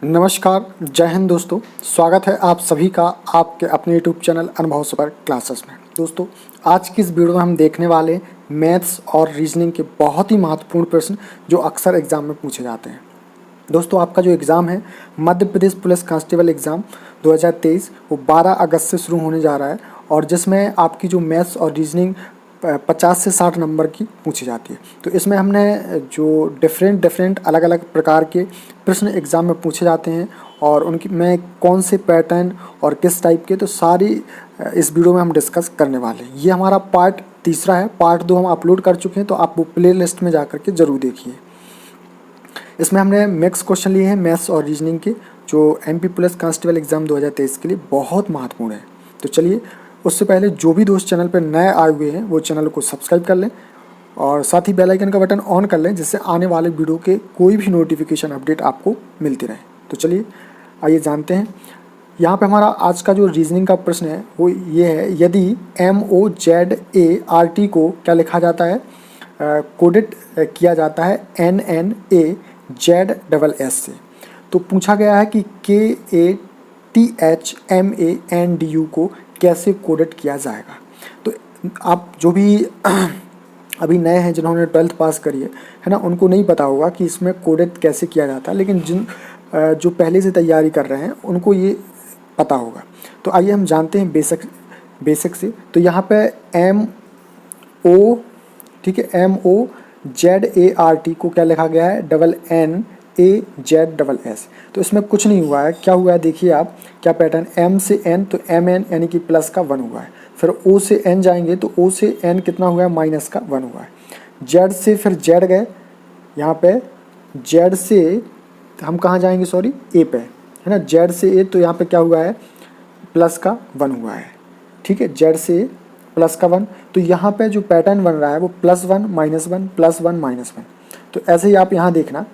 नमस्कार, जय हिंद दोस्तों। स्वागत है आप सभी का आपके अपने यूट्यूब चैनल अनुभव सुपर क्लासेस में। दोस्तों, आज की इस वीडियो में हम देखने वाले मैथ्स और रीजनिंग के बहुत ही महत्वपूर्ण प्रश्न जो अक्सर एग्जाम में पूछे जाते हैं। दोस्तों, आपका जो एग्ज़ाम है Madhya Pradesh police constable exam 2023 वो 12 अगस्त से शुरू होने जा रहा है और जिसमें आपकी जो मैथ्स और रीजनिंग 50 से 60 नंबर की पूछी जाती है। तो इसमें हमने जो डिफरेंट अलग अलग प्रकार के प्रश्न एग्ज़ाम में पूछे जाते हैं और उनकी में कौन से पैटर्न और किस टाइप के, तो सारी इस वीडियो में हम डिस्कस करने वाले हैं। ये हमारा पार्ट तीसरा है। पार्ट 2 हम अपलोड कर चुके हैं, तो आप वो प्ले लिस्ट में जा के ज़रूर देखिए। इसमें हमने मिक्स क्वेश्चन लिए हैं मैथ्स और रीजनिंग के, जो एमपी पुलिस कांस्टेबल एग्ज़ाम 2023 के लिए बहुत महत्वपूर्ण है। तो चलिए, उससे पहले जो भी दोस्त चैनल पर नए आए हुए हैं वो चैनल को सब्सक्राइब कर लें और साथ ही बेल आइकन का बटन ऑन कर लें, जिससे आने वाले वीडियो के कोई भी नोटिफिकेशन अपडेट आपको मिलती रहे। तो चलिए आइए जानते हैं। यहाँ पे हमारा आज का जो रीजनिंग का प्रश्न है वो ये है, यदि MOZART को क्या लिखा जाता है, कोडेड किया जाता है NNAZSS से, तो पूछा गया है कि KATHMANDU को कैसे कोडेड किया जाएगा। तो आप जो भी अभी नए हैं, जिन्होंने 12th पास करी है ना, उनको नहीं पता होगा कि इसमें कोडेड कैसे किया जाता है, लेकिन जो पहले से तैयारी कर रहे हैं उनको ये पता होगा। तो आइए हम जानते हैं बेसिक से। तो यहाँ पे MOZART को क्या लिखा गया है, NNAZSS। तो इसमें कुछ नहीं हुआ है। क्या हुआ है देखिए आप, क्या पैटर्न, M से N तो MN यानी कि प्लस का 1 हुआ है, फिर O से N जाएंगे तो O से N कितना हुआ है, माइनस का 1 हुआ है। Z से फिर Z गए, यहाँ पे Z से हम कहाँ जाएंगे, सॉरी A पे है ना, Z से A तो यहाँ पे क्या हुआ है, प्लस का 1 हुआ है। ठीक है, Z से A प्लस का 1, तो यहाँ पे जो पैटर्न बन रहा है वो +1 -1 +1 -1। तो ऐसे ही आप यहाँ देखना,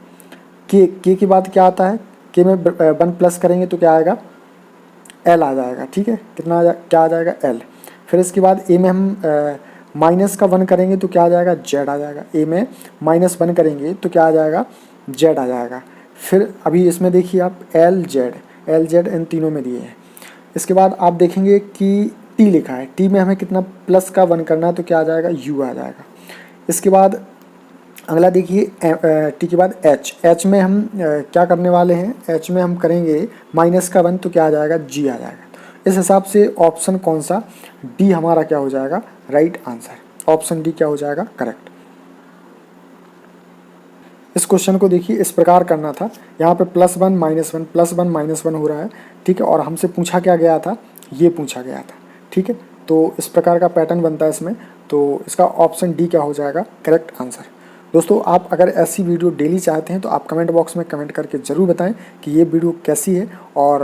के के बाद क्या आता है, के में 1 प्लस करेंगे तो क्या आएगा, L आ जाएगा। ठीक है, क्या आ जाएगा, L। फिर इसके बाद A में हम माइनस का 1 करेंगे तो क्या आ जाएगा, Z आ जाएगा। A में -1 करेंगे तो क्या आ जाएगा, Z आ जाएगा। फिर अभी इसमें देखिए आप LZ इन तीनों में दिए हैं। इसके बाद आप देखेंगे कि T लिखा है, T में हमें कितना प्लस का 1 करना है तो क्या आ जाएगा, U आ जाएगा। इसके बाद अगला देखिए, T के बाद H में हम क्या करने वाले हैं, H में हम करेंगे माइनस का 1 तो क्या आ जाएगा, G आ जाएगा। इस हिसाब से ऑप्शन कौन सा, D हमारा क्या हो जाएगा, राइट आंसर। ऑप्शन D क्या हो जाएगा, करेक्ट। इस क्वेश्चन को देखिए, इस प्रकार करना था। यहाँ पे +1 -1 +1 -1 हो रहा है। ठीक है, और हमसे पूछा क्या गया था, ये पूछा गया था। ठीक है, तो इस प्रकार का पैटर्न बनता है इसमें, तो इसका ऑप्शन D क्या हो जाएगा, करेक्ट आंसर। दोस्तों, आप अगर ऐसी वीडियो डेली चाहते हैं तो आप कमेंट बॉक्स में कमेंट करके ज़रूर बताएं कि ये वीडियो कैसी है, और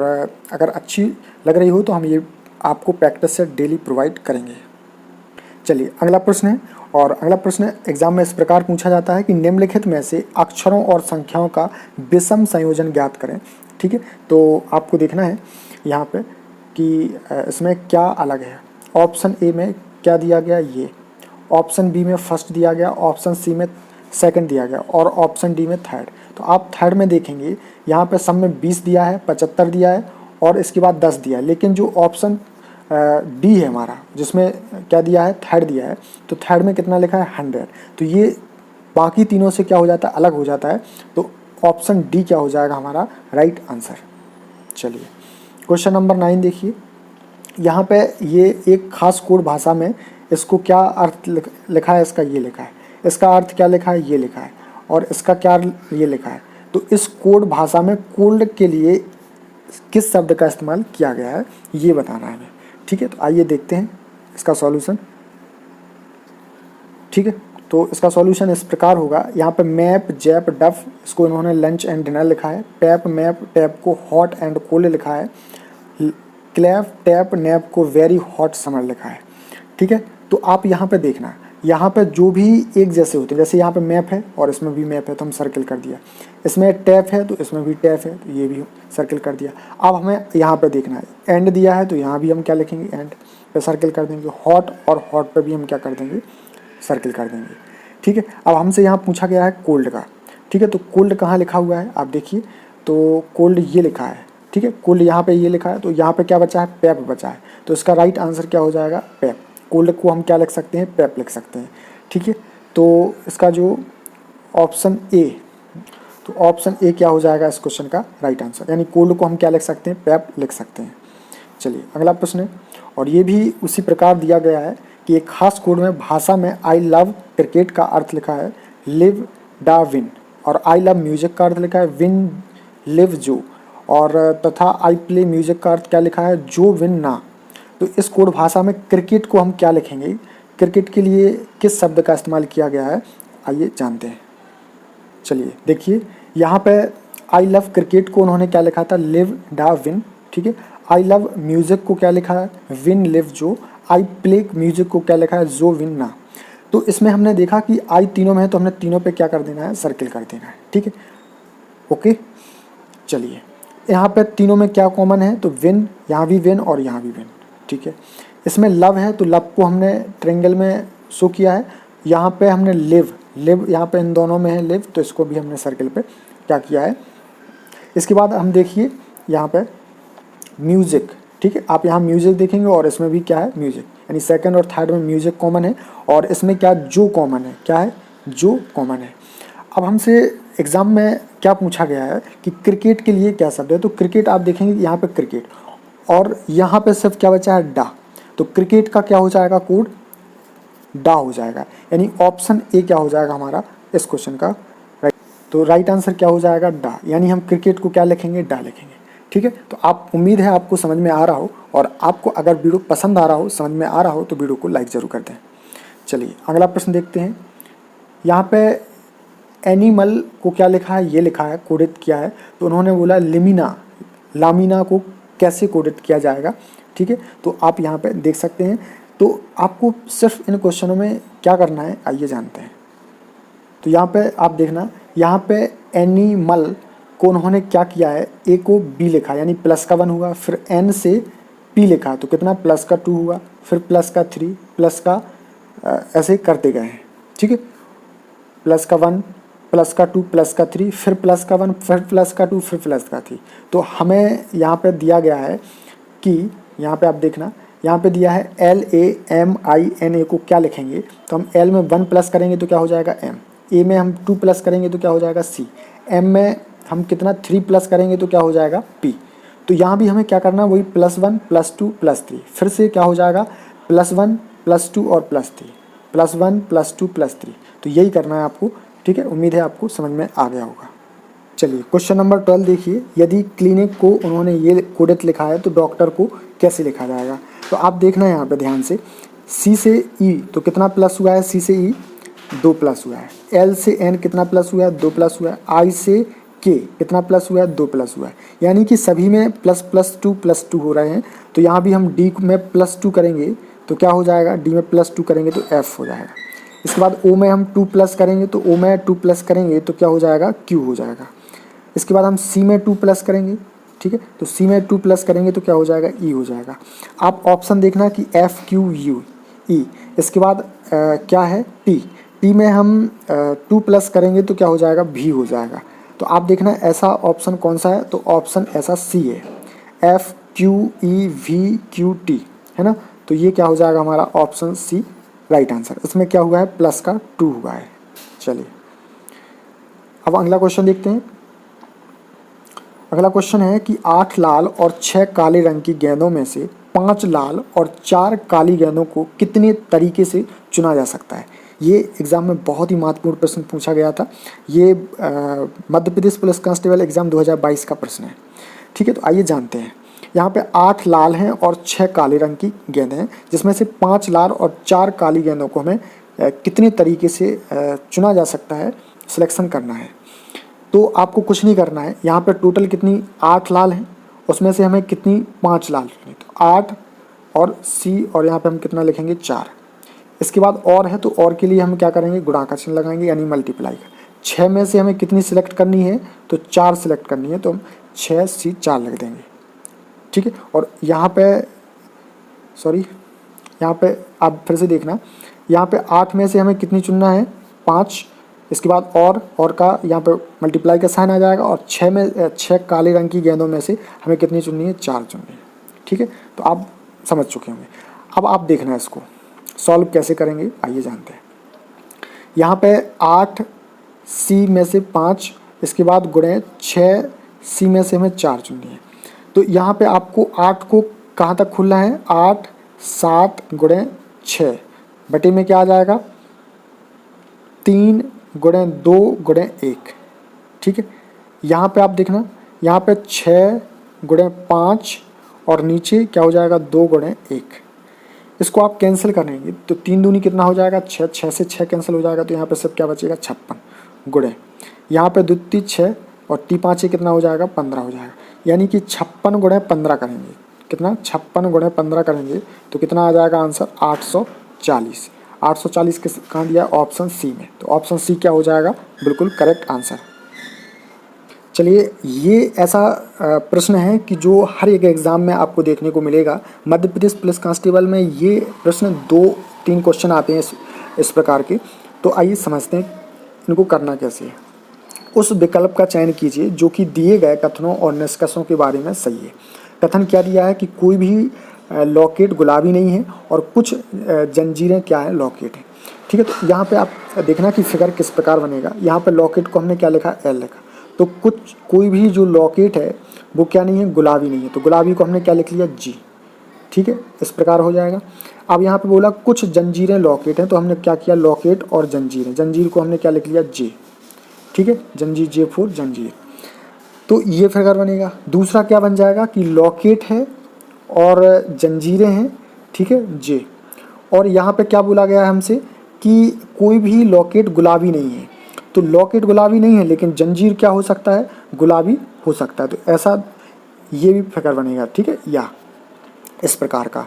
अगर अच्छी लग रही हो तो हम ये आपको प्रैक्टिस से डेली प्रोवाइड करेंगे। चलिए अगला प्रश्न है, और अगला प्रश्न एग्जाम में इस प्रकार पूछा जाता है कि निम्नलिखित में से अक्षरों और संख्याओं का विषम संयोजन ज्ञात करें। ठीक है, तो आपको देखना है यहाँ पे कि इसमें क्या अलग है। ऑप्शन ए में क्या दिया गया, ये। ऑप्शन बी में फर्स्ट दिया गया, ऑप्शन सी में सेकंड दिया गया, और ऑप्शन डी में थर्ड। तो आप थर्ड में देखेंगे, यहाँ पे सब में 20 दिया है, 75 दिया है, और इसके बाद 10 दिया है। लेकिन जो ऑप्शन डी है हमारा, जिसमें क्या दिया है, थर्ड दिया है, तो थर्ड में कितना लिखा है, 100। तो ये बाकी तीनों से क्या हो जाता है, अलग हो जाता है। तो ऑप्शन डी क्या हो जाएगा हमारा राइट आंसर। चलिए क्वेश्चन नंबर 9 देखिए। यहाँ पे ये एक खास कोड भाषा में इसको क्या अर्थ लिखा है, इसका ये लिखा है, इसका अर्थ क्या लिखा है, ये लिखा है, और इसका क्या ये लिखा है। तो इस कोड भाषा में कोल्ड के लिए किस शब्द का इस्तेमाल किया गया है, ये बताना है हमें। ठीक है, तो आइए देखते हैं इसका सॉल्यूशन। ठीक है, तो इसका सॉल्यूशन इस प्रकार होगा। यहाँ पे मैप जैप डफ, इसको इन्होंने लंच एंड डिनर लिखा है। पैप मैप टैप को हॉट एंड कोल्ड लिखा है। क्लैप टैप नैप को वेरी हॉट समर लिखा है। ठीक है, तो आप यहाँ पे देखना, यहाँ पे जो भी एक जैसे होते हैं, जैसे यहाँ पे मैप है और इसमें भी मैप है तो हम सर्कल कर दिया, इसमें टैप है तो इसमें भी टैप है तो ये भी सर्कल कर दिया। अब हमें यहाँ पे देखना है, एंड दिया है तो यहाँ भी हम क्या लिखेंगे, एंड पे सर्कल कर देंगे। हॉट और हॉट पे भी हम क्या कर देंगे, सर्कल कर देंगे। ठीक है, अब हमसे यहाँ पूछा गया है कोल्ड का। ठीक है, तो कोल्ड कहाँ लिखा हुआ है आप देखिए, तो कोल्ड ये लिखा है, ठीक है, कोल्ड यहाँ पे ये लिखा है, तो यहाँ पे क्या बचा है, पेप बचा है, तो इसका राइट आंसर क्या हो जाएगा, पेप। कोल्ड को हम क्या लिख सकते हैं, पेप लिख सकते हैं, ठीक है। तो इसका जो ऑप्शन ए, तो ऑप्शन ए क्या हो जाएगा इस क्वेश्चन का राइट आंसर, यानी कोल्ड को हम क्या लिख सकते हैं, पेप लिख सकते हैं। चलिए अगला प्रश्न है, और ये भी उसी प्रकार दिया गया है कि एक खास कोड में भाषा में आई लव क्रिकेट का अर्थ लिखा है लिव डा विन, और आई लव म्यूजिक का अर्थ लिखा है विन लिव जो, और तथा आई प्ले म्यूजिक का अर्थ क्या लिखा है, जो विन ना। तो इस कोड भाषा में क्रिकेट को हम क्या लिखेंगे, क्रिकेट के लिए किस शब्द का इस्तेमाल किया गया है, आइए जानते हैं। चलिए देखिए, यहाँ पे आई लव क्रिकेट को उन्होंने क्या लिखा था, लिव डा विन, ठीक है। आई लव म्यूजिक को क्या लिखा है, विन लिव जो। आई प्ले म्यूजिक को क्या लिखा है, जो विन ना। तो इसमें हमने देखा कि आई तीनों में है, तो हमने तीनों पे क्या कर देना है, सर्किल कर देना है, ठीक है, ओके। चलिए यहाँ पे तीनों में क्या कॉमन है, तो विन, यहाँ भी विन और यहाँ भी विन, ठीक है। इसमें लव है, तो लव को हमने ट्रायंगल में शो किया है। यहाँ पे हमने लिव, लिव यहाँ पे इन दोनों में है लिव, तो इसको भी हमने सर्किल पे क्या किया है। इसके बाद हम देखिए यहाँ पे म्यूजिक, ठीक है, आप यहाँ म्यूजिक देखेंगे और इसमें भी क्या है, म्यूजिक, यानी सेकंड और थर्ड में म्यूजिक कॉमन है, और इसमें क्या जो कॉमन है, क्या है, जो कॉमन है। अब हमसे एग्जाम में क्या पूछा गया है कि क्रिकेट के लिए क्या शब्द है, तो क्रिकेट आप देखेंगे यहाँ पे क्रिकेट, और यहाँ पे सिर्फ क्या बचा है, डा, तो क्रिकेट का क्या हो जाएगा, कोड डा हो जाएगा, यानी ऑप्शन ए क्या हो जाएगा हमारा इस क्वेश्चन का राइट। तो राइट आंसर क्या हो जाएगा, डा, यानी हम क्रिकेट को क्या लिखेंगे, डा लिखेंगे, ठीक है। तो आप, उम्मीद है आपको समझ में आ रहा हो, और आपको अगर वीडियो पसंद आ रहा हो, समझ में आ रहा हो, तो वीडियो को लाइक ज़रूर कर दें। चलिए अगला प्रश्न देखते हैं। यहाँ पे एनिमल को क्या लिखा है, ये लिखा है, कोडित किया है, तो उन्होंने बोला लिमिना, लामिना को कैसे कोडित किया जाएगा, ठीक है। तो आप यहाँ पे देख सकते हैं, तो आपको सिर्फ इन क्वेश्चनों में क्या करना है, आइए जानते हैं। तो यहाँ पे आप देखना, यहाँ पे एनिमल को उन्होंने क्या किया है, ए को बी लिखा, यानी प्लस का 1 हुआ, फिर एन से पी लिखा, तो कितना, प्लस का 2 हुआ, फिर प्लस का 3, प्लस का ऐसे करते गए हैं, ठीक है, प्लस का 1, प्लस का 2, प्लस का 3, फिर प्लस का 1, फिर प्लस का 2, फिर प्लस का 3। तो हमें यहाँ पे दिया गया है कि, यहाँ पे आप देखना, यहाँ पे दिया है LAMINA को क्या लिखेंगे, तो हम L में 1 प्लस करेंगे तो क्या हो जाएगा M, A में हम 2 प्लस करेंगे तो क्या हो जाएगा C, M में हम कितना 3 प्लस करेंगे तो क्या हो जाएगा P। तो यहाँ भी हमें क्या करना है, वही +1 +2 +3, फिर से क्या हो जाएगा +1 +2 और +3, +1 +2 +3। तो यही करना है आपको, ठीक है। उम्मीद है आपको समझ में आ गया होगा। चलिए क्वेश्चन नंबर 12 देखिए, यदि क्लिनिक को उन्होंने ये कोडित लिखा है तो डॉक्टर को कैसे लिखा जाएगा। तो आप देखना यहाँ पे ध्यान से, C से E तो कितना प्लस हुआ है, C से E 2 प्लस हुआ है, L से N कितना प्लस हुआ है, 2 प्लस हुआ है, I से K कितना प्लस हुआ है, 2 प्लस हुआ है, यानी कि सभी में ++2 हो रहे हैं। तो यहाँ भी हम D में +2 करेंगे तो क्या हो जाएगा, D में +2 करेंगे तो F हो जाएगा। इसके बाद O में हम 2 प्लस करेंगे, तो O में 2 प्लस करेंगे तो क्या हो जाएगा, Q हो जाएगा। इसके बाद हम C में 2 प्लस करेंगे, ठीक है, तो C में 2 प्लस करेंगे तो क्या हो जाएगा, E हो जाएगा। आप ऑप्शन देखना कि FQUE, इसके बाद क्या है T में हम 2 प्लस करेंगे तो क्या हो जाएगा, V हो जाएगा। तो आप देखना ऐसा ऑप्शन कौन सा है, तो ऑप्शन ऐसा C है, FQEVQT है ना। तो ये क्या हो जाएगा हमारा ऑप्शन C राइट आंसर। इसमें क्या हुआ है, प्लस का 2 हुआ है। चलिए अब अगला क्वेश्चन देखते हैं। अगला क्वेश्चन है कि 8 लाल और 6 काले रंग की गेंदों में से 5 लाल और 4 काली गेंदों को कितने तरीके से चुना जा सकता है। ये एग्ज़ाम में बहुत ही महत्वपूर्ण प्रश्न पूछा गया था। ये Madhya Pradesh police constable exam 2022 का प्रश्न है, ठीक है। तो आइए जानते हैं। यहाँ पे 8 लाल हैं और 6 काले रंग की गेंदें हैं, जिसमें से 5 लाल और 4 काली गेंदों को हमें कितने तरीके से चुना जा सकता है, सिलेक्शन करना है। तो आपको कुछ नहीं करना है, यहाँ पे टोटल कितनी 8 लाल हैं, उसमें से हमें कितनी 5 लाल लिखनी, तो 8 और C और यहाँ पे हम कितना लिखेंगे 4। इसके बाद और है, तो और के लिए हम क्या करेंगे, गुणा का चिन्ह लगाएंगे यानी मल्टीप्लाई का। 6 में से हमें कितनी सिलेक्ट करनी है, तो 4 सिलेक्ट करनी है, तो हम 6C 4 लिख देंगे, ठीक है। और यहाँ पे यहाँ पे आप फिर से देखना, यहाँ पे 8 में से हमें कितनी चुनना है, 5, इसके बाद और का यहाँ पे मल्टीप्लाई का साइन आ जाएगा, और 6 काले रंग की गेंदों में से हमें कितनी चुननी है, 4 चुननी है। ठीक है, तो आप समझ चुके होंगे। अब आप देखना है इसको सॉल्व कैसे करेंगे, आइए जानते हैं। यहाँ पे 8 सी में से 5, इसके बाद गुणे 6 सी में से हमें 4 चुननी है। तो यहाँ पे आपको 8 को कहाँ तक खुलना है, 8 7 गुणे 6 बटे में क्या आ जाएगा, 3 गुणे 2 गुणे 1। ठीक है, यहाँ पे आप देखना, यहाँ पे 6 गुणे 5 और नीचे क्या हो जाएगा, 2 गुणे 1। इसको आप कैंसिल करेंगे तो 3 दूनी कितना हो जाएगा, 6, 6 से 6 कैंसिल हो जाएगा, तो यहाँ पे सब क्या बचेगा, 56 गुणे, यहाँ पे 2 3 6 और 3 5 कितना हो जाएगा, 15 हो जाएगा। यानी कि 56 गुणे 15 करेंगे, कितना, 56 गुणे 15 करेंगे तो कितना आ जाएगा आंसर, 840। 840 किस कहाँ दिया, ऑप्शन सी में। तो ऑप्शन सी क्या हो जाएगा, बिल्कुल करेक्ट आंसर। चलिए, ये ऐसा प्रश्न है कि जो हर एक एग्ज़ाम में आपको देखने को मिलेगा। मध्य प्रदेश पुलिस कांस्टेबल में ये प्रश्न 2-3 क्वेश्चन आते हैं इस प्रकार के। तो आइए समझते हैं इनको करना कैसे है। उस विकल्प का चयन कीजिए जो कि दिए गए कथनों और निष्कर्षों के बारे में सही है। कथन क्या दिया है कि कोई भी लॉकेट गुलाबी नहीं है और कुछ जंजीरें क्या है, लॉकेट है। ठीक है, तो यहाँ पे आप देखना कि फिगर किस प्रकार बनेगा। यहाँ पे लॉकेट को हमने क्या लिखा, एल लिखा, तो कोई भी जो लॉकेट है वो क्या नहीं है, गुलाबी नहीं है, तो गुलाबी को हमने क्या लिख लिया, जी। ठीक है, इस प्रकार हो जाएगा। अब यहाँ पे बोला कुछ जंजीरें लॉकेट हैं, तो हमने क्या किया, लॉकेट और जंजीरें, जंजीर को हमने क्या लिख लिया, जे। ठीक है, जंजीर, जे फॉर जंजीर, तो ये फिगर बनेगा। दूसरा क्या बन जाएगा कि लॉकेट है और जंजीरें हैं, ठीक है, जे। और यहाँ पे क्या बोला गया है हमसे कि कोई भी लॉकेट गुलाबी नहीं है, तो लॉकेट गुलाबी नहीं है लेकिन जंजीर क्या हो सकता है, गुलाबी हो सकता है, तो ऐसा ये भी फिगर बनेगा। ठीक है, या इस प्रकार का।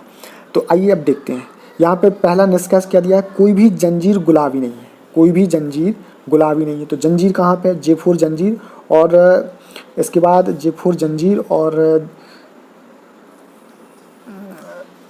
तो आइए अब देखते हैं, यहाँ पे पहला निष्कर्ष क्या दिया है, कोई भी जंजीर गुलाबी नहीं है, कोई भी जंजीर गुलाबी नहीं है। तो जंजीर कहाँ पे है, जे फोर जंजीर, और इसके बाद जे फोर जंजीर और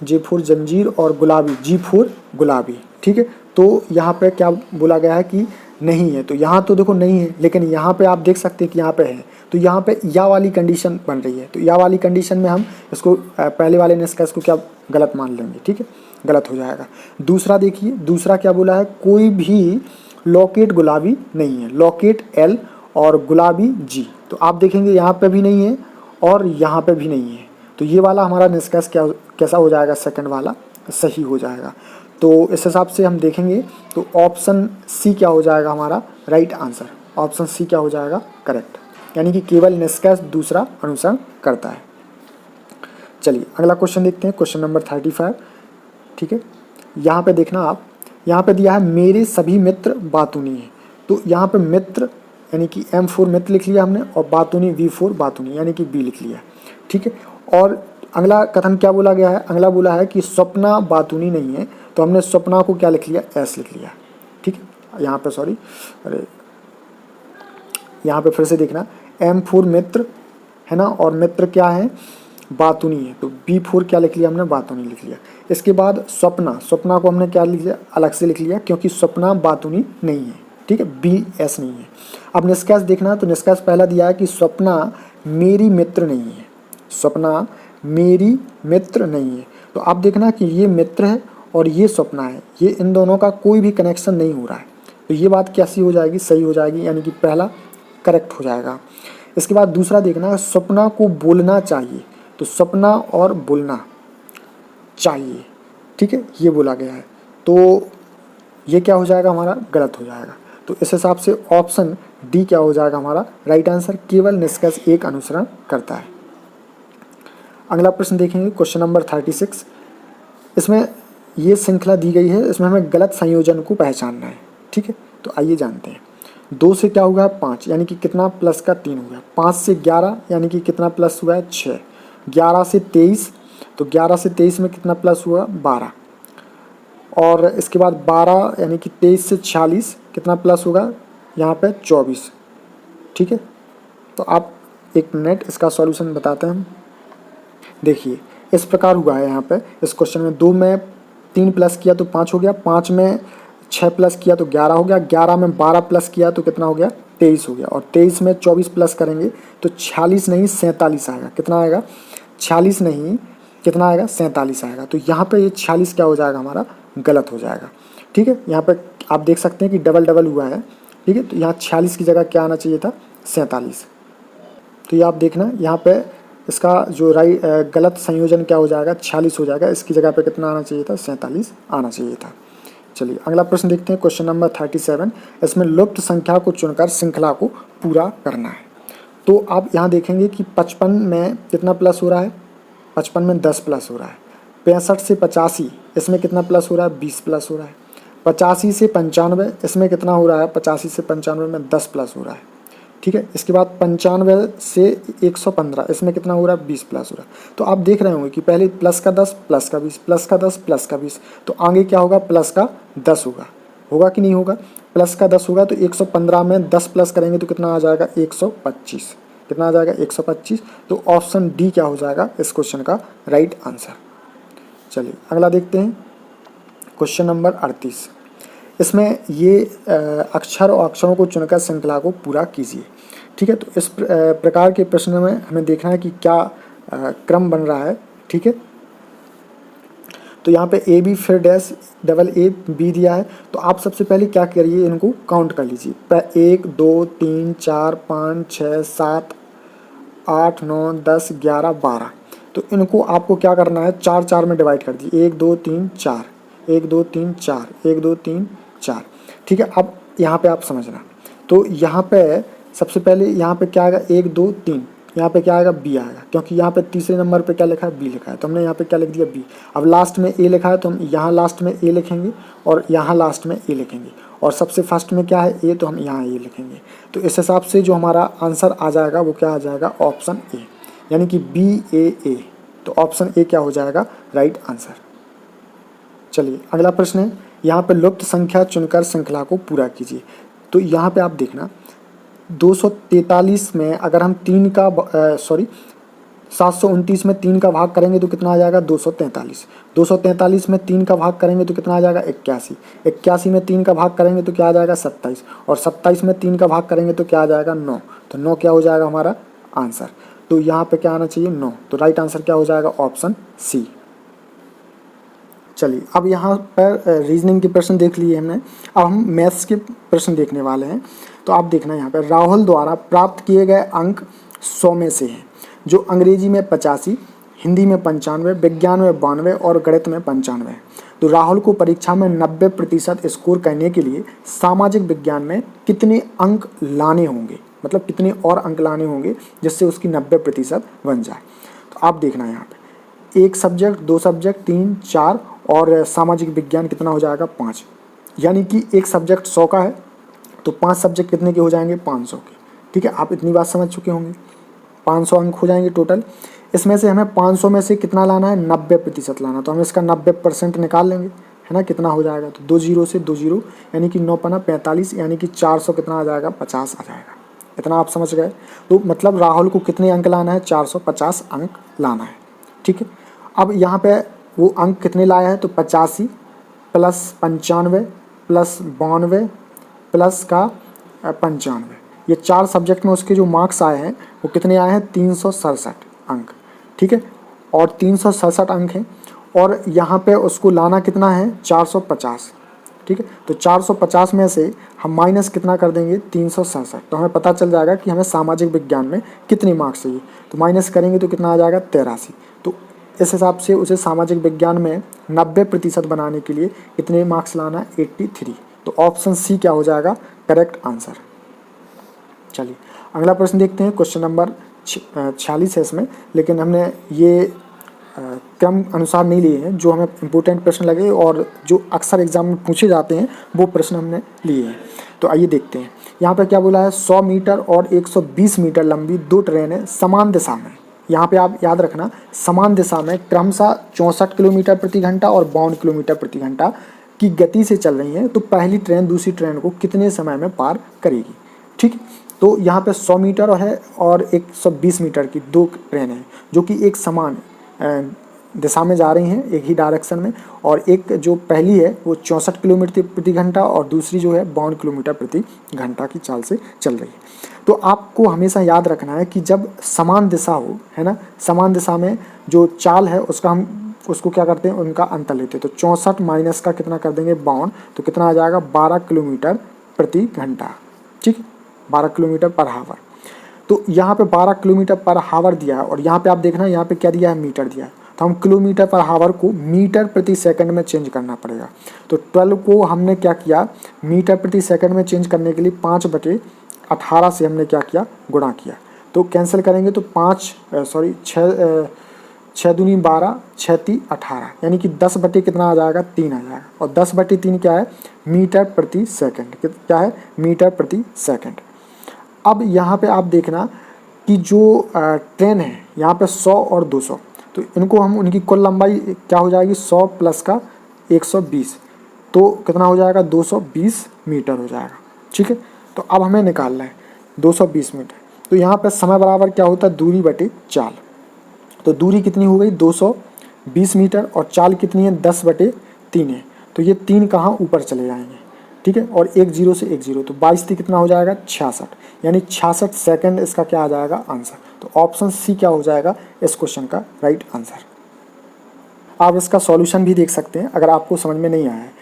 जे फोर जंजीर और गुलाबी, जी फोर गुलाबी। ठीक है, तो यहाँ पे क्या बोला गया है कि नहीं है, तो यहाँ तो देखो नहीं है, लेकिन यहाँ पे आप देख सकते हैं कि यहाँ पे है, तो यहाँ पे या वाली कंडीशन बन रही है। तो या वाली कंडीशन में हम इसको पहले वाले निष्कर्ष को क्या गलत मान लेंगे। ठीक है, गलत हो जाएगा। दूसरा देखिए, दूसरा क्या बोला है, कोई भी लॉकेट गुलाबी नहीं है, लॉकेट एल और गुलाबी जी। तो आप देखेंगे यहाँ पे भी नहीं है और यहाँ पे भी नहीं है, तो ये वाला हमारा निष्कर्ष कैसा हो जाएगा, सेकंड वाला सही हो जाएगा। तो इस हिसाब से हम देखेंगे तो ऑप्शन सी क्या हो जाएगा हमारा राइट आंसर, ऑप्शन सी क्या हो जाएगा करेक्ट, यानी कि केवल निष्कर्ष दूसरा अनुसरण करता है। चलिए अगला क्वेश्चन देखते हैं, क्वेश्चन नंबर 35। ठीक है, यहाँ पे देखना आप, यहाँ पे दिया है मेरे सभी मित्र बातूनी हैं, तो यहाँ पे मित्र यानी कि M4 मित्र लिख लिया हमने, और बातूनी V4 बातूनी यानी कि बी लिख लिया। ठीक है, और अगला कथन क्या बोला गया है, अगला बोला है कि स्वप्ना बातूनी नहीं है, तो हमने स्वप्ना को क्या लिख लिया, एस लिख लिया। ठीक है, यहाँ पे सॉरी, अरे यहाँ पे फिर से देखना, M4 मित्र है ना, और मित्र क्या है, बातूनी है, तो B4 क्या लिख लिया हमने, बातूनी लिख लिया। इसके बाद स्वप्ना, स्वप्ना को हमने क्या लिख लिया, अलग से लिख लिया, क्योंकि स्वप्ना बातूनी नहीं है। ठीक है, BS नहीं है। अब निष्कर्ष देखना, तो निष्कर्ष पहला दिया है कि स्वप्ना मेरी मित्र नहीं है, स्वप्ना मेरी मित्र नहीं है। तो आप देखना कि ये मित्र है और ये स्वप्ना है, ये इन दोनों का कोई भी कनेक्शन नहीं हो रहा है, तो ये बात कैसी हो जाएगी, सही हो जाएगी, यानी कि पहला करेक्ट हो जाएगा। इसके बाद दूसरा देखना, स्वप्ना को बोलना चाहिए, तो स्वप्ना और बोलना चाहिए। ठीक है, ये बोला गया है, तो ये क्या हो जाएगा हमारा, गलत हो जाएगा। तो इस हिसाब से ऑप्शन डी क्या हो जाएगा हमारा राइट आंसर, केवल निष्कर्ष एक अनुसरण करता है। अगला प्रश्न देखेंगे, क्वेश्चन नंबर 36। इसमें ये श्रृंखला दी गई है, इसमें हमें गलत संयोजन को पहचानना है। ठीक है, तो आइए जानते हैं। 2 से क्या हुआ, 5, यानी कि कितना प्लस का 3 हुआ। 5 से 11 यानी कि कितना प्लस हुआ है, 6। 11 से 23, तो 11 से 23 में कितना प्लस हुआ, 12। और इसके बाद 12 यानी कि 23 से 46 कितना प्लस होगा, यहाँ पे 24। ठीक है, तो आप एक मिनट इसका सॉल्यूशन बताते हैं हम। देखिए इस प्रकार हुआ है, यहाँ पे इस क्वेश्चन में 2 में 3 प्लस किया तो 5 हो गया, 5 में 6 प्लस किया तो 11 हो गया, 11 में 12 प्लस किया तो कितना हो गया 23 हो गया, और 23 में 24 प्लस करेंगे तो 46 नहीं 47 आएगा। कितना आएगा 46 नहीं कितना आएगा 47 आएगा। तो यहाँ पे ये 46 क्या हो जाएगा हमारा गलत हो जाएगा। ठीक है, यहाँ पे आप देख सकते हैं कि डबल डबल हुआ है। ठीक है, तो यहाँ 46 की जगह क्या आना चाहिए था 47। तो ये आप देखना यहाँ पे इसका जो गलत संयोजन क्या हो जाएगा 46 हो जाएगा, इसकी जगह पे कितना आना चाहिए था 47 आना चाहिए था। चलिए अगला प्रश्न देखते हैं, क्वेश्चन नंबर 37। इसमें लुप्त संख्या को चुनकर श्रृंखला को पूरा करना है। तो आप यहाँ देखेंगे कि 55 में कितना प्लस हो रहा है, 55 में 10 प्लस हो रहा है। 65 से 85 इसमें कितना प्लस हो रहा है 20 प्लस हो रहा है। 85 से 95 इसमें कितना हो रहा है 85 से 95 में 10 प्लस हो रहा है। ठीक है, इसके बाद 95 से 115 इसमें कितना हो रहा है 20 प्लस हो रहा है। तो आप देख रहे होंगे कि पहले प्लस का 10 प्लस का 20 प्लस का 10 प्लस का 20, तो आगे क्या होगा प्लस का 10 होगा कि नहीं होगा, प्लस का 10 होगा। तो 115 में 10 प्लस करेंगे तो कितना आ जाएगा 125, कितना आ जाएगा 125। तो ऑप्शन डी क्या हो जाएगा इस क्वेश्चन का राइट आंसर। चलिए अगला देखते हैं, क्वेश्चन नंबर 38। इसमें ये अक्षर और अक्षरों को चुनकर श्रृंखला को पूरा कीजिए। ठीक है, तो इस प्रकार के प्रश्न में हमें देखना है कि क्या क्रम बन रहा है। ठीक है, तो यहाँ पे ए बी फिर डैश डबल ए बी दिया है। तो आप सबसे पहले क्या करिए, इनको काउंट कर लीजिए। 1 2 3 4 5 6 7 8 9 10 11 12। तो इनको आपको क्या करना है 4 4 में डिवाइड कर दीजिए। 1 2 3 4 1 2 3 4 1 2 3 4। ठीक है, अब यहाँ पे आप समझना। तो यहाँ पे सबसे पहले यहाँ पे क्या आएगा 1 2 3, यहाँ पे क्या आएगा बी आएगा, क्योंकि यहाँ पे तीसरे नंबर पे क्या लिखा है बी लिखा है, तो हमने यहाँ पे क्या लिख दिया बी। अब लास्ट में ए लिखा है तो हम यहाँ लास्ट में ए लिखेंगे और यहाँ लास्ट में ए लिखेंगे, और सबसे फर्स्ट में क्या है ए, तो हम यहाँ ए लिखेंगे। तो इस हिसाब से जो हमारा आंसर आ जाएगा वो क्या आ जाएगा ऑप्शन ए, यानी कि BAA। तो ऑप्शन ए क्या हो जाएगा राइट आंसर। चलिए अगला प्रश्न है, यहाँ पे लुप्त संख्या चुनकर श्रृंखला को पूरा कीजिए। तो यहाँ पे आप देखना 243 में अगर हम 729 में 3 का भाग करेंगे तो कितना आ जाएगा 243। 243 में 3 का भाग करेंगे तो कितना आ जाएगा 81। 81 में 3 का भाग करेंगे तो क्या आ जाएगा 27, और 27 में 3 का भाग करेंगे तो क्या आ जाएगा 9। तो 9 क्या हो जाएगा हमारा आंसर। तो यहाँ पे क्या आना चाहिए 9। तो राइट आंसर क्या हो जाएगा ऑप्शन सी। चलिए अब यहाँ पर रीजनिंग के प्रश्न देख लिए हमने, अब हम मैथ्स के प्रश्न देखने वाले हैं। तो आप देखना यहाँ पर राहुल द्वारा प्राप्त किए गए अंक 100 में से हैं, जो अंग्रेजी में 85, हिंदी में 95, विज्ञान में 92 और गणित में 95 है। तो राहुल को परीक्षा में 90% स्कोर करने के लिए सामाजिक विज्ञान में कितने अंक लाने होंगे, मतलब कितने और अंक लाने होंगे जिससे उसकी 90% बन जाए। तो आप देखना यहाँ पे 1 सब्जेक्ट 2 सब्जेक्ट 3 4 और सामाजिक विज्ञान कितना हो जाएगा 5, यानी कि 1 सब्जेक्ट 100 का है तो 5 सब्जेक्ट कितने के हो जाएंगे 500 के। ठीक है, आप इतनी बात समझ चुके होंगे। 500 अंक हो जाएंगे टोटल। इसमें से हमें 500 में से कितना लाना है 90% लाना, तो हम इसका 90% निकाल लेंगे, है ना। कितना हो जाएगा तो 2 जीरो से 2 जीरो, यानी कि 9 पना 45, यानी कि 400 कितना आ जाएगा 50 आ जाएगा। इतना आप समझ गए। तो मतलब राहुल को कितने अंक लाना है 450 अंक लाना है। ठीक है, अब यहाँ पे वो अंक कितने लाया है तो 85 प्लस 95 प्लस 92 प्लस का 95, ये 4 सब्जेक्ट में उसके जो मार्क्स आए हैं वो कितने आए हैं 367 अंक। ठीक है, और 367 अंक हैं, और यहाँ पे उसको लाना कितना है 450। ठीक है, तो 450 में से हम माइनस कितना कर देंगे 367, तो हमें पता चल जाएगा कि हमें सामाजिक विज्ञान में कितने मार्क्स चाहिए। तो माइनस करेंगे तो कितना आ जाएगा 83। तो इस हिसाब से उसे सामाजिक विज्ञान में 90% बनाने के लिए कितने मार्क्स लाना है 83। तो ऑप्शन सी क्या हो जाएगा करेक्ट आंसर। चलिए अगला प्रश्न देखते हैं, क्वेश्चन नंबर 46 है इसमें, लेकिन हमने ये क्रम अनुसार नहीं लिए हैं। जो हमें इम्पोर्टेंट प्रश्न लगे और जो अक्सर एग्जाम में पूछे जाते हैं वो प्रश्न हमने लिए हैं। तो आइए देखते हैं, यहाँ पर क्या बोला है 100 मीटर और 120 मीटर लंबी 2 ट्रेनें समान दिशा में, यहाँ पे आप याद रखना समान दिशा में क्रमशः 64 किलोमीटर प्रति घंटा और 52 किलोमीटर प्रति घंटा की गति से चल रही हैं, तो पहली ट्रेन दूसरी ट्रेन को कितने समय में पार करेगी। ठीक, तो यहाँ पे 100 मीटर है और 120 मीटर की 2 ट्रेन हैं जो कि एक समान दिशा में जा रही हैं, एक ही डायरेक्शन में, और एक जो पहली है वो 64 किलोमीटर प्रति घंटा और दूसरी जो है 52 किलोमीटर प्रति घंटा की चाल से चल रही है। तो आपको हमेशा याद रखना है कि जब समान दिशा हो, है ना, समान दिशा में जो चाल है उसका हम उसको क्या करते हैं, उनका अंतर लेते हैं। तो 64 माइनस का कितना कर देंगे 52, तो कितना आ जाएगा 12 किलोमीटर प्रति घंटा, ठीक है, 12 किलोमीटर पर हावर। तो यहाँ पे 12 किलोमीटर पर हावर दिया है और यहाँ पे आप देखना यहाँ पे क्या दिया है, मीटर दिया है। तो हम किलोमीटर पर हावर को मीटर प्रति सेकंड में चेंज करना पड़ेगा। तो 12 को हमने क्या किया, मीटर प्रति सेकंड में चेंज करने के लिए 5/18 से हमने क्या किया, गुणा किया। तो कैंसिल करेंगे तो 6 दूनी 12, 6 × 18, यानी कि 10 बटे कितना आ जाएगा, 3 आ जाएगा। और 10/3 क्या है, मीटर प्रति सेकंड, क्या है, मीटर प्रति सेकंड। अब यहाँ पे आप देखना कि जो ट्रेन है यहाँ पे 100 और 200, तो इनको हम उनकी कुल लंबाई क्या हो जाएगी, 100 प्लस का 120, तो कितना हो जाएगा 220 मीटर हो जाएगा, ठीक है। तो अब हमें निकालना है 220 मीटर। तो यहाँ पे समय बराबर क्या होता है, दूरी बटे चाल। तो दूरी कितनी हो गई 220 मीटर और चाल कितनी है 10/3 है। तो ये 3 कहाँ ऊपर चले जाएंगे, ठीक है, और 1 0 से 1 0, तो 22 कितना हो जाएगा 66, यानी 66 सेकंड इसका क्या आ जाएगा आंसर। तो ऑप्शन सी क्या हो जाएगा इस क्वेश्चन का राइट आंसर। आप इसका सॉल्यूशन भी देख सकते हैं अगर आपको समझ में नहीं आया है।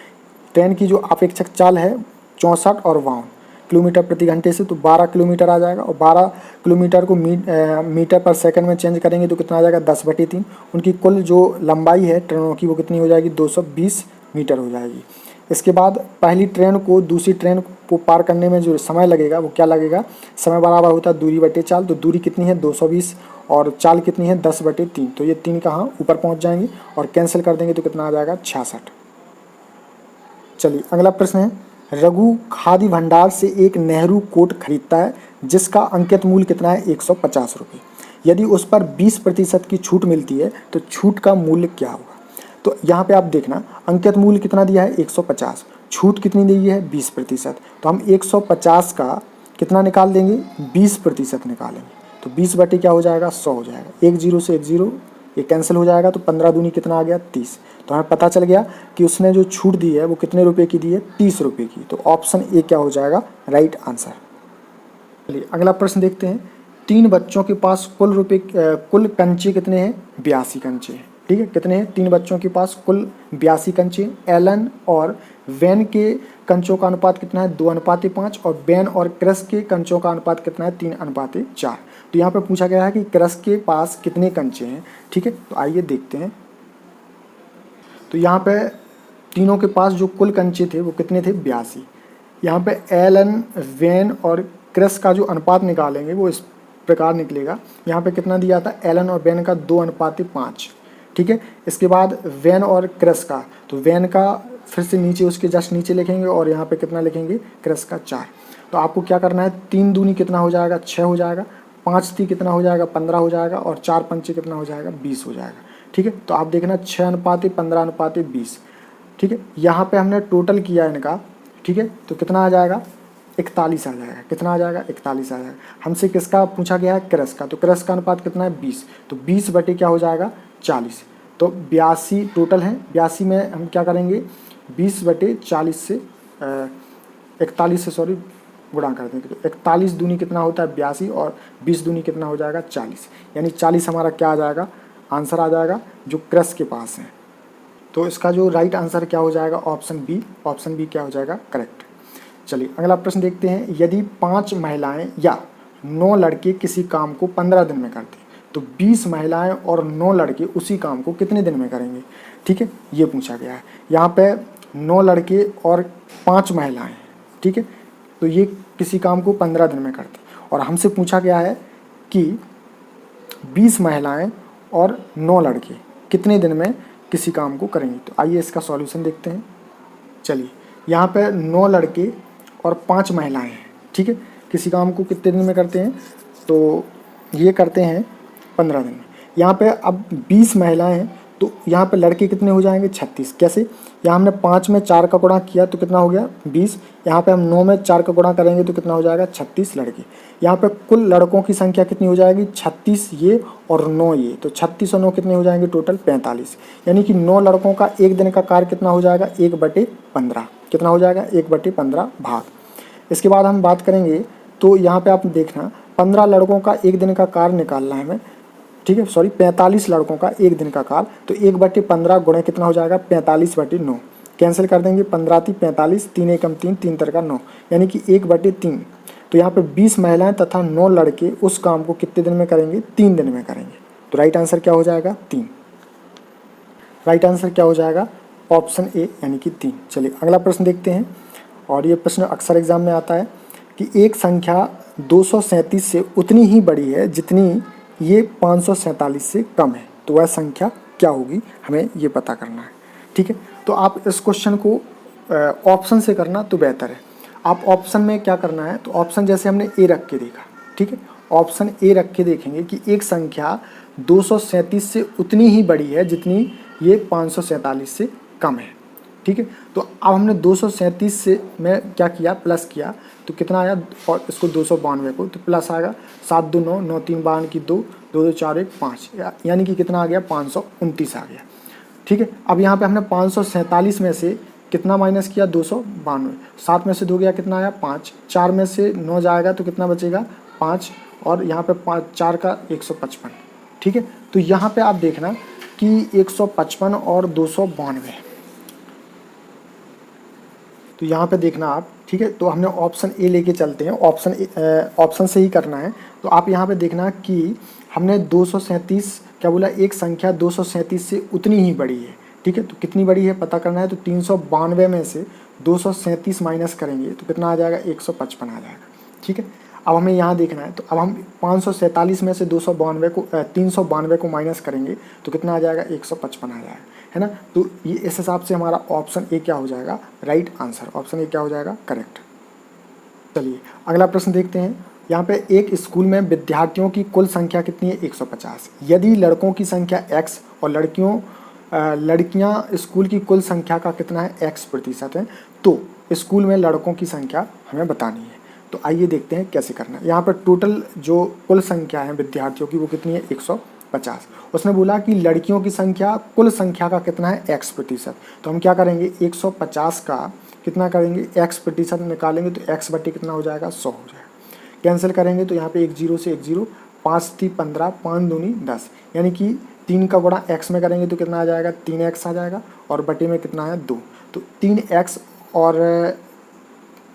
ट्रेन की जो अपेक्षक चाल है 64 और 52 किलोमीटर प्रति घंटे से, तो 12 किलोमीटर आ जाएगा, और 12 किलोमीटर को मीटर पर सेकंड में चेंज करेंगे तो कितना आ जाएगा 10/3। उनकी कुल जो लंबाई है ट्रेनों की वो कितनी हो जाएगी 220 मीटर हो जाएगी। इसके बाद पहली ट्रेन को दूसरी ट्रेन को पार करने में जो समय लगेगा वो क्या लगेगा, समय बराबर होता है दूरी बटे चाल। तो दूरी कितनी है 220 और चाल कितनी है 10/3, तो ये 3 कहाँ ऊपर पहुँच जाएंगे और कैंसिल कर देंगे तो कितना आ जाएगा 66। चलिए अगला प्रश्न है, रघु खादी भंडार से एक नेहरू कोट खरीदता है जिसका अंकित मूल्य कितना है 150 रुपये। यदि उस पर 20% की छूट मिलती है तो छूट का मूल्य क्या होगा। तो यहाँ पे आप देखना अंकित मूल्य कितना दिया है 150, छूट कितनी दी है 20%। तो हम 150 का कितना निकाल देंगे 20% निकालेंगे, तो 20 बटे क्या हो जाएगा 100 हो जाएगा। 1 0 से 1 0 ये कैंसिल हो जाएगा, तो 15 दूनी कितना आ गया 30। तो हमें पता चल गया कि उसने जो छूट दी है वो कितने रुपए की दी है 30 रुपये की। तो ऑप्शन ए क्या हो जाएगा राइट आंसर। चलिए अगला प्रश्न देखते हैं, 3 बच्चों के पास कुल कंचे कितने हैं 82 कंचे हैं, ठीक है, कितने हैं 3 बच्चों के पास कुल 82 कंचे। एलन और वैन के कंचों का अनुपात कितना है 2:5 और बैन और क्रस के कंचों का अनुपात कितना है 3:4। तो यहाँ पे पूछा गया है कि क्रस के पास कितने कंचे हैं, ठीक है। तो आइए देखते हैं। तो यहाँ पे तीनों के पास जो कुल कंचे थे वो कितने थे 82। यहाँ पे एलन वैन और क्रस का जो अनुपात निकालेंगे वो इस प्रकार निकलेगा। यहाँ पे कितना दिया था एलन और वैन का 2:5, ठीक है। इसके बाद वैन और क्रस का, तो वैन का फिर से नीचे उसके जस्ट नीचे लिखेंगे और यहाँ पे कितना लिखेंगे क्रस का 4। तो आपको क्या करना है 3 दूनी कितना हो जाएगा 6 हो जाएगा, 5 ती कितना हो जाएगा 15 हो जाएगा और 4 पंचे कितना हो जाएगा 20 हो जाएगा, ठीक है। तो आप देखना 6:15:20, ठीक है। यहाँ पे हमने टोटल किया इनका, ठीक है, तो कितना आ जाएगा 41 आ जाएगा। कितना आ जाएगा 41 आ जाएगा। हमसे किसका पूछा गया है क्रस का, तो क्रस का अनुपात कितना है 20, तो 20 बटे क्या हो जाएगा 40। तो 82 टोटल है, 82 में हम क्या करेंगे 20/40 से 41 से गुणा कर देंगे। तो 41 दूनी कितना होता है 82 और 20 दूनी कितना हो जाएगा 40, यानी 40 हमारा क्या आ जाएगा आंसर आ जाएगा जो क्रस के पास है। तो इसका जो राइट आंसर क्या हो जाएगा ऑप्शन बी। ऑप्शन बी क्या हो जाएगा करेक्ट। चलिए अगला प्रश्न देखते हैं, यदि 5 महिलाएं या 9 लड़के किसी काम को 15 दिन में करते तो 20 महिलाएं और 9 लड़के उसी काम को कितने दिन में करेंगे, ठीक है, ये पूछा गया है। यहाँ पे 9 लड़के और 5 महिलाएं, ठीक है, तो ये किसी काम को 15 दिन में करते और हमसे पूछा गया है कि 20 महिलाएं और 9 लड़के कितने दिन में किसी काम को करेंगे। तो आइए इसका सॉल्यूशन देखते हैं। चलिए यहाँ पे 9 लड़के और 5 महिलाएं हैं, ठीक है, किसी काम को कितने दिन में करते हैं, तो ये करते हैं 15 दिन में। यहाँ पे अब 20 महिलाएं हैं तो यहाँ पे लड़के कितने हो जाएंगे 36। कैसे, यहाँ हमने 5 में 4 का गुणा किया तो कितना हो गया 20। यहाँ पे हम 9 में 4 का गुणा करेंगे तो कितना हो जाएगा 36 लड़के। यहाँ पे कुल लड़कों की संख्या कितनी हो जाएगी 36 ये और 9 ये, तो 36 और 9 कितने हो जाएंगे टोटल 45। यानी कि 9 लड़कों का एक दिन का कार्य कितना हो जाएगा 1/15। कितना हो जाएगा 1/15 भाग। इसके बाद हम बात करेंगे तो यहाँ पे आप देखना 15 लड़कों का एक दिन का कार्य निकालना है हमें, ठीक है, सॉरी 45 लड़कों का एक दिन का कार्य, तो 1/15 गुणे कितना हो जाएगा 45/9। कैंसिल कर देंगे, 15 × 45, 3 एकम 3, 3 तिरका 9, यानी कि 1/3। तो यहाँ पे 20 महिलाएं तथा 9 लड़के उस काम को कितने दिन में करेंगे 3 दिन में करेंगे। तो राइट आंसर क्या हो जाएगा 3। राइट आंसर क्या हो जाएगा ऑप्शन ए यानी कि 3। चलिए अगला प्रश्न देखते हैं, और ये प्रश्न अक्सर एग्जाम में आता है कि एक संख्या 237 से उतनी ही बड़ी है जितनी ये 547 से कम है, तो वह संख्या क्या होगी, हमें ये पता करना है। ठीक है, तो आप इस क्वेश्चन को ऑप्शन से करना तो बेहतर है। आप ऑप्शन में क्या करना है, तो ऑप्शन जैसे हमने ए रख के देखा, ठीक है, ऑप्शन ए रख के देखेंगे कि एक संख्या 237 से उतनी ही बड़ी है जितनी ये 547 से कम है। ठीक है, तो अब हमने 237 से में क्या किया प्लस किया तो कितना आया, और इसको 292 को तो प्लस आएगा 7 2 9 9 3 52 की 2 2 2 4 1 5, यानी कि कितना आ गया 529 आ गया। ठीक है, अब यहाँ पे हमने 547 में से कितना माइनस किया 292, 7 में से 2 गया कितना आया 5, 4 में से 9 जाएगा तो कितना बचेगा 5, और यहाँ पे 5 4 का 155। ठीक है, तो यहाँ पे आप देखना कि 155 और 292, तो यहाँ पे देखना आप, ठीक है, तो हमने ऑप्शन ए लेके चलते हैं, ऑप्शन से ही करना है। तो आप यहाँ पे देखना कि हमने 237 क्या बोला, एक संख्या 237 से उतनी ही बड़ी है। ठीक है, तो कितनी बड़ी है पता करना है, तो 392 में से 237 माइनस करेंगे तो कितना आ जाएगा 155 आ जाएगा। ठीक है, अब हमें यहाँ देखना है, तो अब हम 547 में से 392 को माइनस करेंगे तो कितना आ जाएगा 155 आ जाएगा, है ना। तो ये इस हिसाब से हमारा ऑप्शन ए क्या हो जाएगा राइट आंसर, ऑप्शन ए क्या हो जाएगा करेक्ट। चलिए अगला प्रश्न देखते हैं। यहाँ पे एक स्कूल में विद्यार्थियों की कुल संख्या कितनी है 150। यदि लड़कों की संख्या x और लड़कियाँ स्कूल की कुल संख्या का कितना है x% है, तो स्कूल में लड़कों की संख्या हमें बतानी है। तो आइए देखते हैं कैसे करना है। यहाँ पर टोटल जो कुल संख्या है विद्यार्थियों की वो कितनी है 150। उसने बोला कि लड़कियों की संख्या कुल संख्या का कितना है x%, तो हम क्या करेंगे 150 का कितना करेंगे x% निकालेंगे तो x बटे कितना हो जाएगा 100 हो जाएगा। कैंसिल करेंगे तो यहाँ पे 1 0 से 1 0, 5 3 15, 5 दूनी 10, यानी कि 3 का गुणा x में करेंगे तो कितना आ जाएगा 3x आ जाएगा, और बटे में कितना है 2, तो 3x और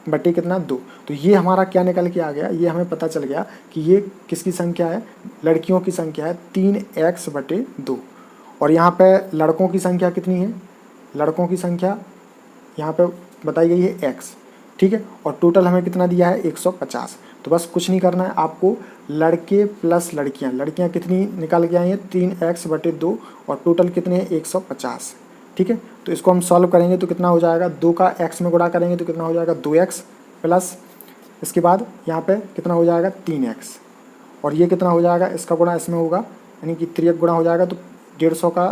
बटे कितना 2। तो ये हमारा क्या निकल के आ गया, ये हमें पता चल गया कि ये किसकी संख्या है, लड़कियों की संख्या है 3x बटे 2। और यहाँ पे लड़कों की संख्या कितनी है, लड़कों की संख्या यहाँ पे बताई गई है x। ठीक है, और टोटल हमें कितना दिया है 150। तो बस कुछ नहीं करना है आपको, लड़के प्लस लड़कियाँ कितनी निकल के आई हैं 3x बटे 2, और टोटल कितने हैं 150। ठीक है, तो इसको हम सॉल्व करेंगे तो कितना हो जाएगा, 2 का x में गुणा करेंगे तो कितना हो जाएगा 2x प्लस इसके बाद यहाँ पे कितना हो जाएगा 3x, और ये कितना हो जाएगा इसका गुणा इसमें होगा, यानी कि 3x गुणा हो जाएगा तो 150 का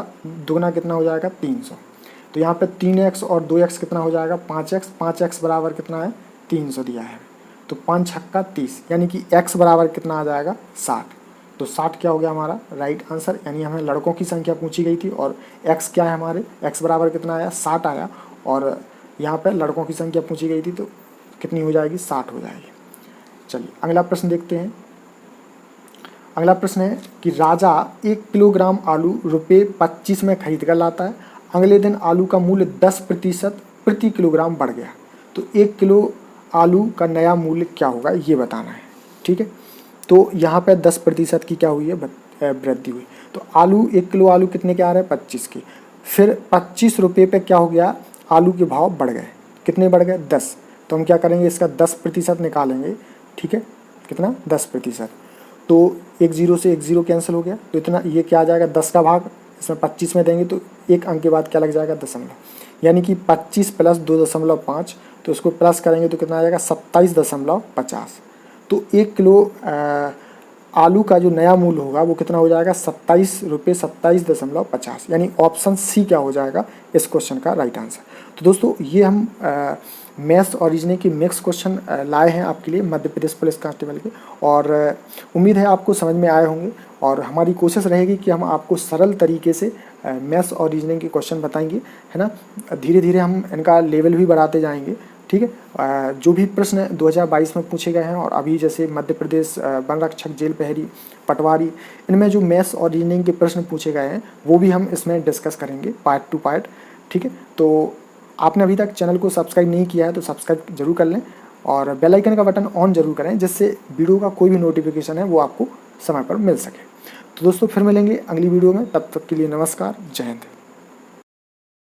दुगना कितना हो जाएगा 300। तो यहाँ पे 3x और 2x कितना हो जाएगा 5x, 5x बराबर कितना है 300 दिया है, तो 5 छक्का 30, यानी कि x बराबर कितना आ जाएगा 60। तो 60 क्या हो गया हमारा राइट आंसर, यानी हमें लड़कों की संख्या पूछी गई थी और x क्या है हमारे, x बराबर कितना आया 60 आया, और यहाँ पे लड़कों की संख्या पूछी गई थी तो कितनी हो जाएगी 60 हो जाएगी। चलिए अगला प्रश्न देखते हैं। अगला प्रश्न है कि राजा 1 किलोग्राम आलू रुपये 25 में खरीद कर लाता है, अगले दिन आलू का मूल्य 10% प्रति किलोग्राम बढ़ गया, तो 1 किलो आलू का नया मूल्य क्या होगा ये बताना है। ठीक है, तो यहाँ पे 10% की क्या हुई है वृद्धि हुई, तो आलू 1 किलो आलू कितने के आ रहे हैं 25 के, फिर 25 रुपये पे क्या हो गया आलू के भाव बढ़ गए, कितने बढ़ गए 10, तो हम क्या करेंगे इसका 10% निकालेंगे। ठीक है, कितना 10%, तो 1 0 से 1 0 कैंसिल हो गया, तो इतना ये क्या आ जाएगा 10 का भाग इसमें 25 में देंगे तो एक अंक के बाद क्या लग जाएगा दशमलव, यानी कि 25 प्लस 2.5, तो इसको प्लस करेंगे तो कितना आ जाएगा 27.50। तो 1 किलो आलू का जो नया मूल्य होगा वो कितना हो जाएगा 27 रुपये 27.50, यानी ऑप्शन सी क्या हो जाएगा इस क्वेश्चन का राइट आंसर। तो दोस्तों ये हम मैथ्स और रीजनिंग की मिक्स क्वेश्चन लाए हैं आपके लिए मध्य प्रदेश पुलिस कांस्टेबल के, और उम्मीद है आपको समझ में आए होंगे। और हमारी कोशिश रहेगी कि हम आपको सरल तरीके से मैथ्स और रीजनिंग के क्वेश्चन बताएंगे, है ना। धीरे धीरे हम इनका लेवल भी बढ़ाते जाएंगे, ठीक है। जो भी प्रश्न 2022 में पूछे गए हैं और अभी जैसे मध्य प्रदेश वन रक्षक, जेल प्रहरी, पटवारी, इनमें जो मैथ्स और रीजनिंग के प्रश्न पूछे गए हैं वो भी हम इसमें डिस्कस करेंगे पार्ट टू पार्ट, ठीक है। तो आपने अभी तक चैनल को सब्सक्राइब नहीं किया है तो सब्सक्राइब जरूर कर लें और बेल आइकन का बटन ऑन जरूर करें, जिससे वीडियो का कोई भी नोटिफिकेशन है वो आपको समय पर मिल सके। तो दोस्तों फिर मिलेंगे अगली वीडियो में, तब तक के लिए नमस्कार, जय हिंद।